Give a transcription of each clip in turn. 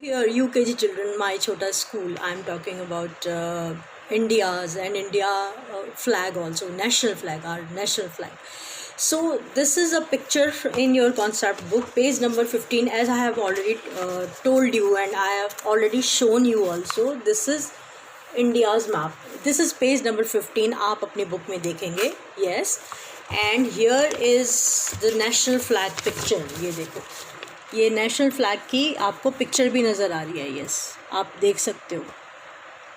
Here, UKG children, my chota school, I'm talking about India's and India flag also, national flag, our national flag. So, this is a picture in your concept book, page number 15, as I have already told you and I have already shown you also. This is India's map. This is page number 15, आप अपनी book में देखेंगे, yes. And here is the national flag picture, ये देखो. ये national flag की आपको picture भी नज़र आ रही है, यस आप देख सकते हो.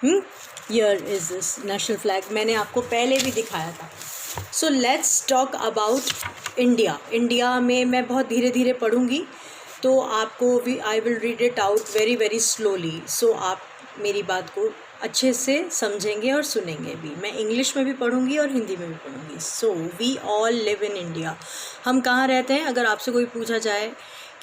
Here is this national flag, मैंने आपको पहले भी दिखाया था. So let's talk about India. India में मैं बहुत धीरे धीरे पढ़ूँगी तो आपको भी I will read it out very very slowly. So आप मेरी बात को अच्छे से समझेंगे और सुनेंगे भी. मैं इंग्लिश में भी पढ़ूँगी और हिंदी में भी पढ़ूँगी. So we all live in India. हम कहाँ रहते हैं? अगर आपसे कोई पूछा जाए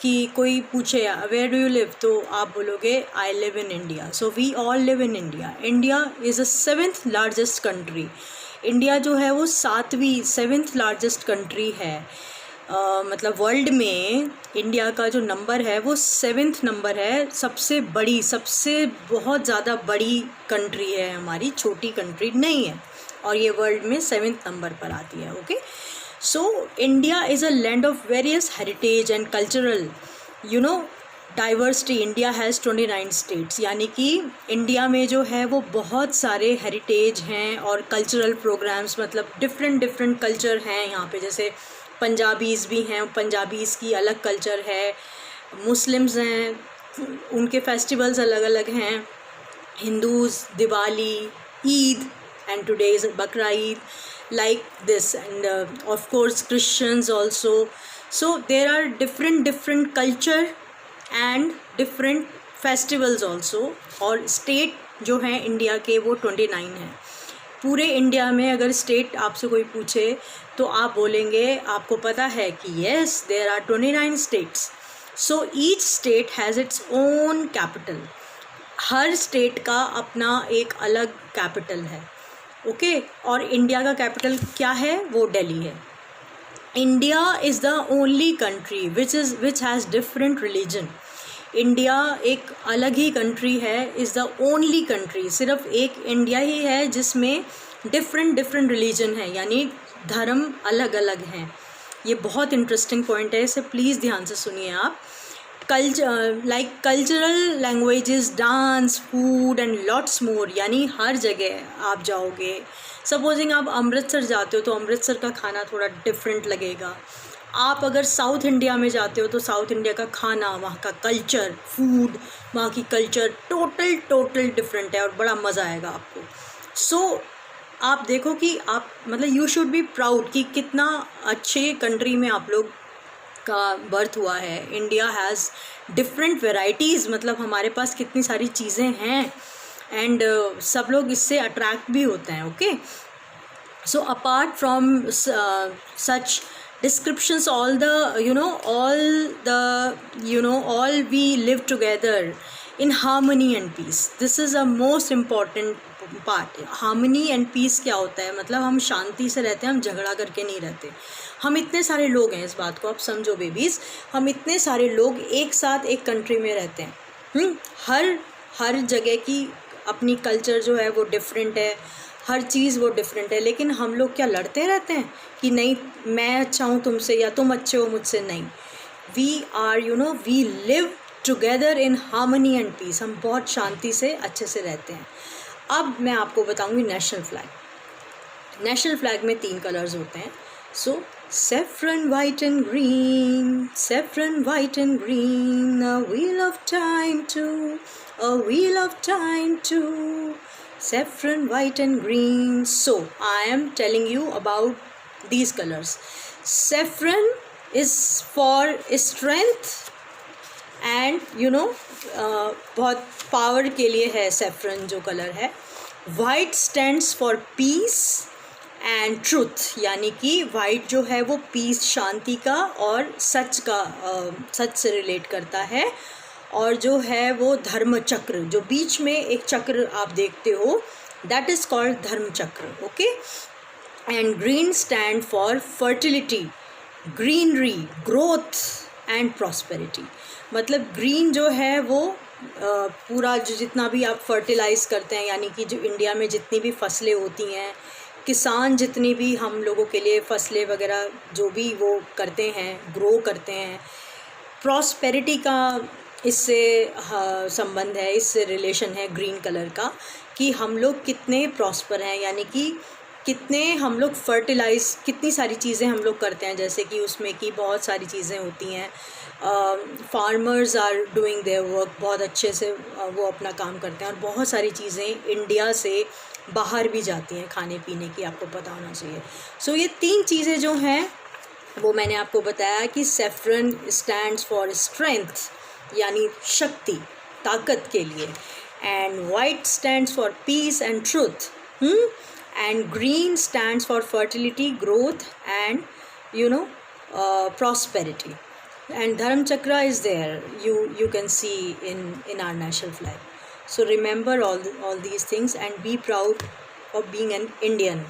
कि कोई पूछे वेयर डू यू लिव, तो आप बोलोगे I live in India. So we all live in India. India is a 7th largest country. India जो है वो 7th लार्जेस्ट कंट्री है. मतलब वर्ल्ड में इंडिया का जो नंबर है वो 7th नंबर है. सबसे बड़ी, सबसे बहुत ज़्यादा बड़ी कंट्री है हमारी, छोटी कंट्री नहीं है. और ये वर्ल्ड में 7th नंबर पर आती है. Okay. So India is a land of various heritage and cultural, diversity. India has 29 states. यानी कि इंडिया में जो है वो बहुत सारे हेरिटेज हैं और कल्चरल प्रोग्राम्स, मतलब डिफरेंट कल्चर हैं यहाँ पे. जैसे पंजाबीज़ भी हैं, पंजाबीज़ की अलग कल्चर है. मुस्लिम्स हैं, उनके फेस्टिवल्स अलग अलग हैं. Hindus Diwali, Eid, and today is Bakra Eid, like this. And of course Christians also. So there are different culture and different festivals also. और state जो हैं इंडिया के वो 29 हैं. पूरे इंडिया में अगर स्टेट आपसे कोई पूछे तो आप बोलेंगे, आपको पता है कि yes there are 29 states. So each state has its own capital. Her state का अपना एक अलग कैपिटल है. ओके. और इंडिया का कैपिटल क्या है? वो दिल्ली है. India is the only country which has different religion. India एक अलग ही कंट्री है. इज़ द ओनली कंट्री, सिर्फ एक इंडिया ही है जिसमें डिफरेंट रिलीजन है, यानी धर्म अलग अलग हैं. ये बहुत इंटरेस्टिंग पॉइंट है, इसे प्लीज़ ध्यान से सुनिए आप. Cultural languages, dance, food and lots more. यानी हर जगह आप जाओगे, सपोजिंग आप अमृतसर जाते हो तो अमृतसर का खाना थोड़ा डिफरेंट लगेगा. आप अगर साउथ इंडिया में जाते हो तो साउथ इंडिया का खाना, वहाँ का कल्चर, फूड, वहाँ की कल्चर टोटल डिफरेंट है और बड़ा मज़ा आएगा आपको. सो आप देखो कि आप, मतलब यू शुड बी प्राउड कि कितना अच्छे कंट्री में आप लोग का बर्थ हुआ है. इंडिया हैज़ डिफरेंट वेराइटीज़, मतलब हमारे पास कितनी सारी चीज़ें हैं. एंड सब लोग इससे अट्रैक्ट भी होते हैं. Okay. So apart from such descriptions, all we live together in harmony and peace. This is a most important part. harmony and peace क्या होता है? मतलब हम शांति से रहते हैं, हम झगड़ा करके नहीं रहते. हम इतने सारे लोग हैं, इस बात को आप समझो बेबीज़. हम इतने सारे लोग एक साथ एक कंट्री में रहते हैं. हर जगह की अपनी कल्चर जो है वो डिफरेंट है, हर चीज़ वो डिफरेंट है. लेकिन हम लोग क्या लड़ते रहते हैं कि नहीं मैं अच्छा हूँ तुमसे या तुम अच्छे हो मुझसे? नहीं. We live together in harmony and peace. हम बहुत शांति से अच्छे से रहते हैं. अब मैं आपको बताऊँगी नेशनल फ्लैग. नेशनल फ्लैग में 3 कलर्स होते हैं. सो saffron, white and green, saffron, white and green, a wheel of time too, saffron, white and green. So I am telling you about these colors. Saffron is for strength and बहुत power के लिए है saffron जो colour है. White stands for peace and truth, यानी कि white जो है वो पीस, शांति का और सच से रिलेट करता है. और जो है वो धर्म चक्र, जो बीच में एक चक्र आप देखते हो, दैट इज़ कॉल्ड धर्म चक्र. Okay. And green stand for fertility, greenery, growth and prosperity. मतलब ग्रीन जो है वो पूरा जो जितना भी आप फर्टिलाइज़ करते हैं, यानी कि जो इंडिया में जितनी भी फसलें होती हैं, किसान जितनी भी हम लोगों के लिए फसलें वगैरह जो भी वो करते हैं, ग्रो करते हैं, प्रॉस्पेरिटी का इससे संबंध है, इससे रिलेशन है ग्रीन कलर का, कि हम लोग कितने प्रॉस्पर हैं, यानी कि कितने हम लोग फर्टिलाइज़, कितनी सारी चीज़ें हम लोग करते हैं, जैसे कि उसमें कि बहुत सारी चीज़ें होती हैं। Farmers are doing their work, बहुत अच्छे से वो अपना काम करते हैं, और बहुत सारी चीज़ें इंडिया से बाहर भी जाती हैं खाने पीने की, आपको पता होना चाहिए। सो ये 3 चीज़ें जो हैं वो मैंने आपको बताया कि सेफ्रन स्टैंड्स फॉर स्ट्रेंथ, यानी शक्ति, ताकत के लिए, and white stands for piece and truth, and green stands for fertility, growth and prosperity. And Dharam Chakra is there, you can see in our national flag. So remember all these things and be proud of being an Indian.